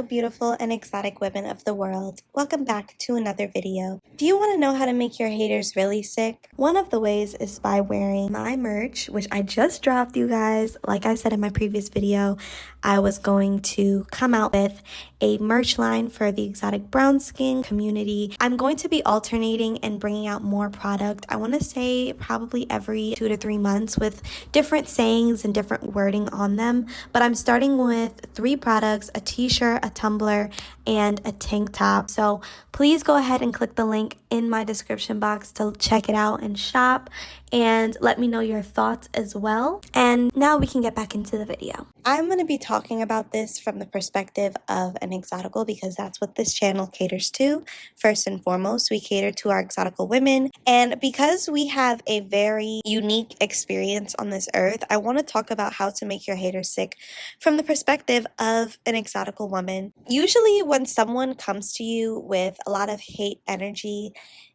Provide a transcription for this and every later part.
Hello, beautiful and exotic women of the world. Welcome back to another video. Do you want to know how to make your haters really sick? One of the ways is by wearing my merch, which I just dropped, you guys. Like I said in my previous video, I was going to come out with a merch line for the exotic brown skin community. I'm going to be alternating and bringing out more product. I want to say probably every 2 to 3 months with different sayings and different wording on them. But I'm starting with 3 products, a t-shirt, a tumbler, and a tank top. So please go ahead and click the link in my description box to check it out and shop, and let me know your thoughts as well. And now we can get back into the video. I'm going to be talking about this from the perspective of an exotical because that's what this channel caters to. First and foremost, we cater to our exotical women. And because we have a very unique experience on this earth, I want to talk about how to make your haters sick from the perspective of an exotical woman. Usually when someone comes to you with a lot of hate energy,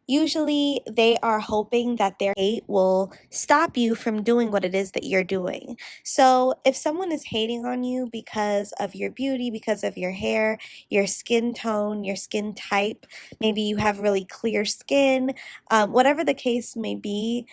usually they are hoping that their hate will stop you from doing what it is that you're doing. So if someone is hating on you because of your beauty, because of your hair, your skin tone, your skin type, maybe you have really clear skin, whatever the case may be,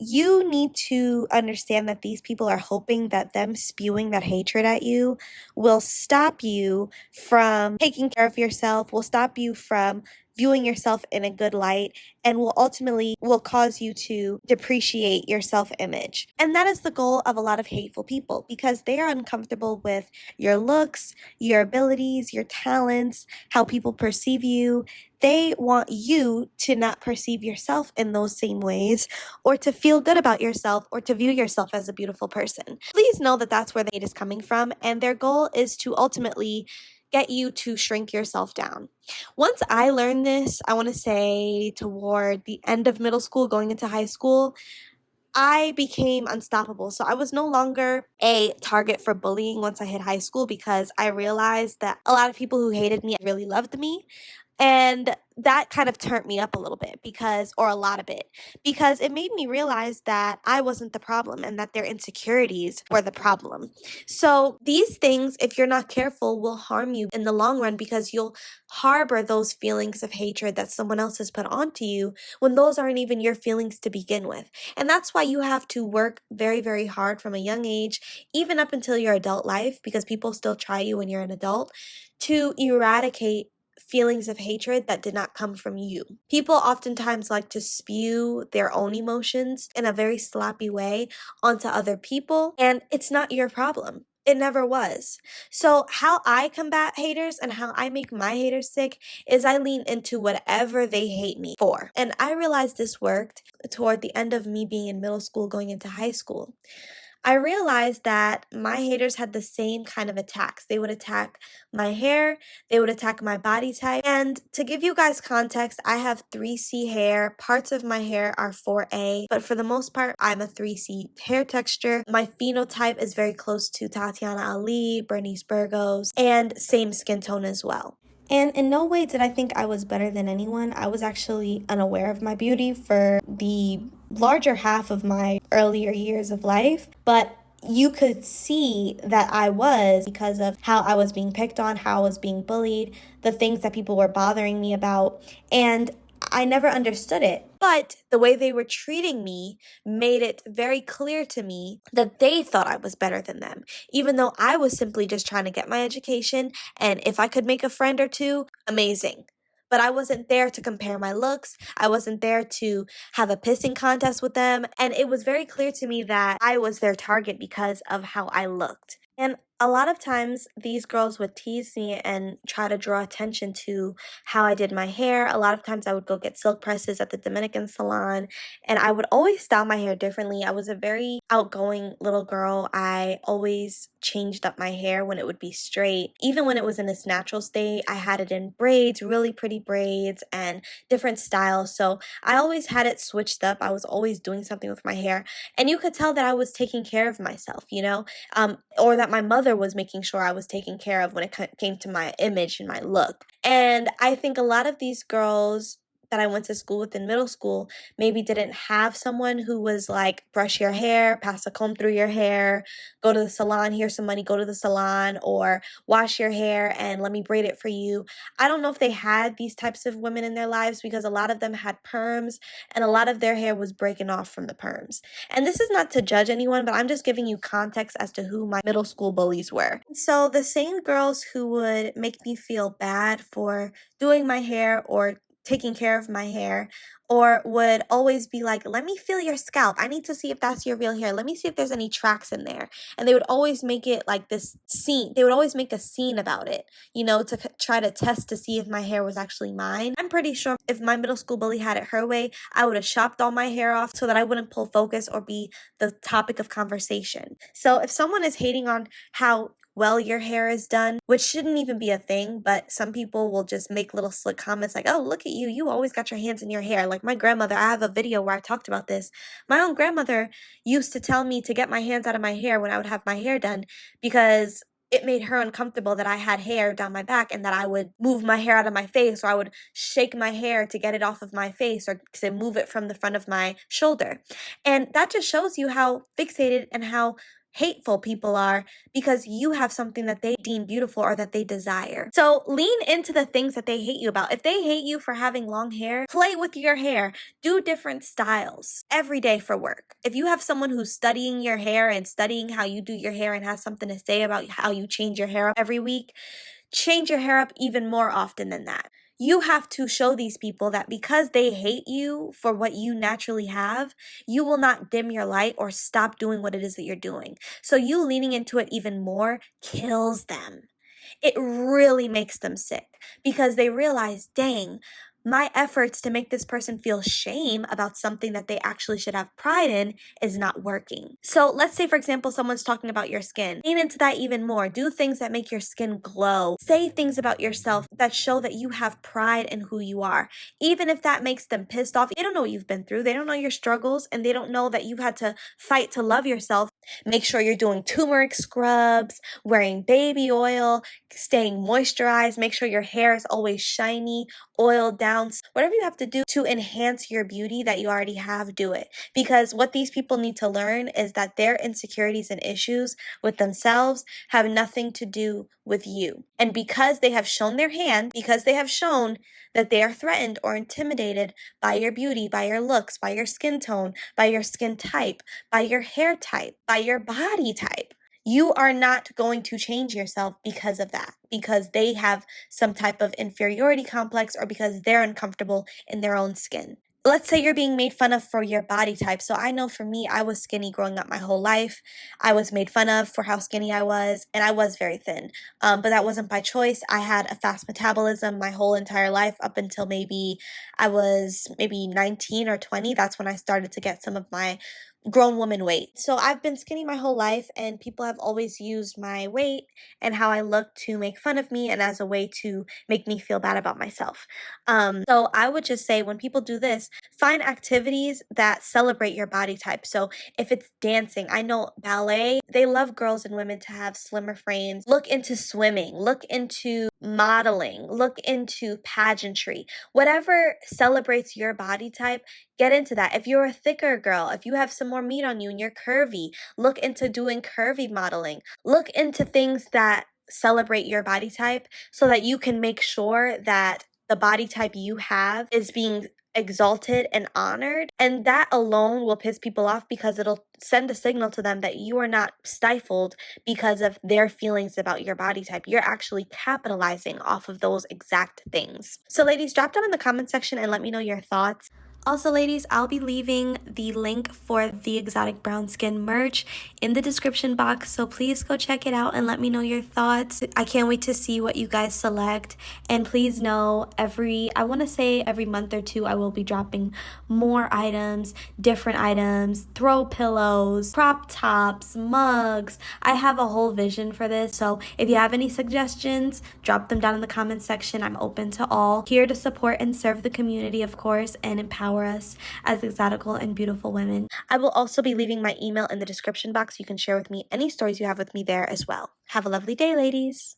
you need to understand that these people are hoping that them spewing that hatred at you will stop you from taking care of yourself, will stop you from viewing yourself in a good light, and will ultimately cause you to depreciate your self-image. And that is the goal of a lot of hateful people because they are uncomfortable with your looks, your abilities, your talents, how people perceive you. They want you to not perceive yourself in those same ways, or to feel good about yourself, or to view yourself as a beautiful person. Please know that that's where the hate is coming from, and their goal is to ultimately get you to shrink yourself down. Once I learned this, I want to say toward the end of middle school, going into high school, I became unstoppable. So I was no longer a target for bullying once I hit high school because I realized that a lot of people who hated me really loved me. And that kind of turned me up a little bit or a lot of it, because it made me realize that I wasn't the problem and that their insecurities were the problem. So these things, if you're not careful, will harm you in the long run because you'll harbor those feelings of hatred that someone else has put onto you when those aren't even your feelings to begin with. And that's why you have to work very, very hard from a young age, even up until your adult life, because people still try you when you're an adult, to eradicate feelings of hatred that did not come from you. People oftentimes like to spew their own emotions in a very sloppy way onto other people, and it's not your problem. It never was. So how I combat haters and how I make my haters sick is I lean into whatever they hate me for. And I realized this worked toward the end of me being in middle school, going into high school. I realized that my haters had the same kind of attacks. They would attack my hair, they would attack my body type. And to give you guys context, I have 3C hair. Parts of my hair are 4A, but for the most part, I'm a 3C hair texture. My phenotype is very close to Tatiana Ali, Bernice Burgos, and same skin tone as well. And in no way did I think I was better than anyone. I was actually unaware of my beauty for the larger half of my earlier years of life, but you could see that I was because of how I was being picked on, how I was being bullied, the things that people were bothering me about, and I never understood it. But the way they were treating me made it very clear to me that they thought I was better than them, even though I was simply just trying to get my education, and if I could make a friend or two, amazing. But I wasn't there to compare my looks. I wasn't there to have a pissing contest with them. And it was very clear to me that I was their target because of how I looked. And a lot of times these girls would tease me and try to draw attention to how I did my hair. A lot of times I would go get silk presses at the Dominican salon, and I would always style my hair differently. I was a very outgoing little girl. I always changed up my hair when it would be straight. Even when it was in its natural state, I had it in braids, really pretty braids, and different styles. So I always had it switched up. I was always doing something with my hair, and you could tell that I was taking care of myself, or that my mother was making sure I was taken care of when it came to my image and my look. And I think a lot of these girls that I went to school with in middle school maybe didn't have someone who was like, brush your hair, pass a comb through your hair, go to the salon, here's some money, go to the salon, or wash your hair and let me braid it for you. I don't know if they had these types of women in their lives because a lot of them had perms and a lot of their hair was breaking off from the perms. And this is not to judge anyone, but I'm just giving you context as to who my middle school bullies were. So the same girls who would make me feel bad for doing my hair or taking care of my hair, or would always be like, let me feel your scalp. I need to see if that's your real hair. Let me see if there's any tracks in there. And they would always make it like this scene. They would always make a scene about it, to try to test to see if my hair was actually mine. I'm pretty sure if my middle school bully had it her way, I would have chopped all my hair off so that I wouldn't pull focus or be the topic of conversation. So if someone is hating on how well your hair is done, which shouldn't even be a thing, but some people will just make little slick comments like, oh, look at you, you always got your hands in your hair. Like my grandmother, I have a video where I talked about this. My own grandmother used to tell me to get my hands out of my hair when I would have my hair done because it made her uncomfortable that I had hair down my back and that I would move my hair out of my face, or I would shake my hair to get it off of my face or to move it from the front of my shoulder. And that just shows you how fixated and how hateful people are because you have something that they deem beautiful or that they desire. So lean into the things that they hate you about. If they hate you for having long hair, play with your hair. Do different styles every day for work. If you have someone who's studying your hair and studying how you do your hair and has something to say about how you change your hair up every week, change your hair up even more often than that. You have to show these people that because they hate you for what you naturally have, you will not dim your light or stop doing what it is that you're doing. So you leaning into it even more kills them. It really makes them sick because they realize, dang, my efforts to make this person feel shame about something that they actually should have pride in is not working. So let's say, for example, someone's talking about your skin. Lean into that even more. Do things that make your skin glow. Say things about yourself that show that you have pride in who you are. Even if that makes them pissed off, they don't know what you've been through. They don't know your struggles, and they don't know that you've had to fight to love yourself. Make sure you're doing turmeric scrubs, wearing baby oil, staying moisturized. Make sure your hair is always shiny, oiled down. Whatever you have to do to enhance your beauty that you already have, do it. Because what these people need to learn is that their insecurities and issues with themselves have nothing to do with you. And because they have shown their hand, because they have shown that they are threatened or intimidated by your beauty, by your looks, by your skin tone, by your skin type, by your hair type, by your body type, you are not going to change yourself because of that, because they have some type of inferiority complex or because they're uncomfortable in their own skin. Let's say you're being made fun of for your body type. So I know for me, I was skinny growing up my whole life. I was made fun of for how skinny I was, and I was very thin. But that wasn't by choice. I had a fast metabolism my whole entire life up until maybe I was 19 or 20. That's when I started to get some of my grown woman weight. So I've been skinny my whole life, and people have always used my weight and how I look to make fun of me and as a way to make me feel bad about myself. So I would just say when people do this, find activities that celebrate your body type. So if it's dancing, I know ballet, they love girls and women to have slimmer frames. Look into swimming, look into modeling, look into pageantry. Whatever celebrates your body type, get into that. If you're a thicker girl, if you have some more meat on you and you're curvy, look into doing curvy modeling. Look into things that celebrate your body type so that you can make sure that the body type you have is being exalted and honored. And that alone will piss people off because it'll send a signal to them that you are not stifled because of their feelings about your body type. You're actually capitalizing off of those exact things. So ladies, drop down in the comment section and let me know your thoughts. Also, ladies, I'll be leaving the link for the Exotic Brown Skin merch in the description box, so please go check it out and let me know your thoughts. I can't wait to see what you guys select, and please know I want to say every month or two, I will be dropping more items, different items, throw pillows, crop tops, mugs. I have a whole vision for this, so if you have any suggestions, drop them down in the comment section. I'm open to all. Here to support and serve the community, of course, and empower us as exotical and beautiful women. I will also be leaving my email in the description box. You can share with me any stories you have with me there as well. Have a lovely day, ladies.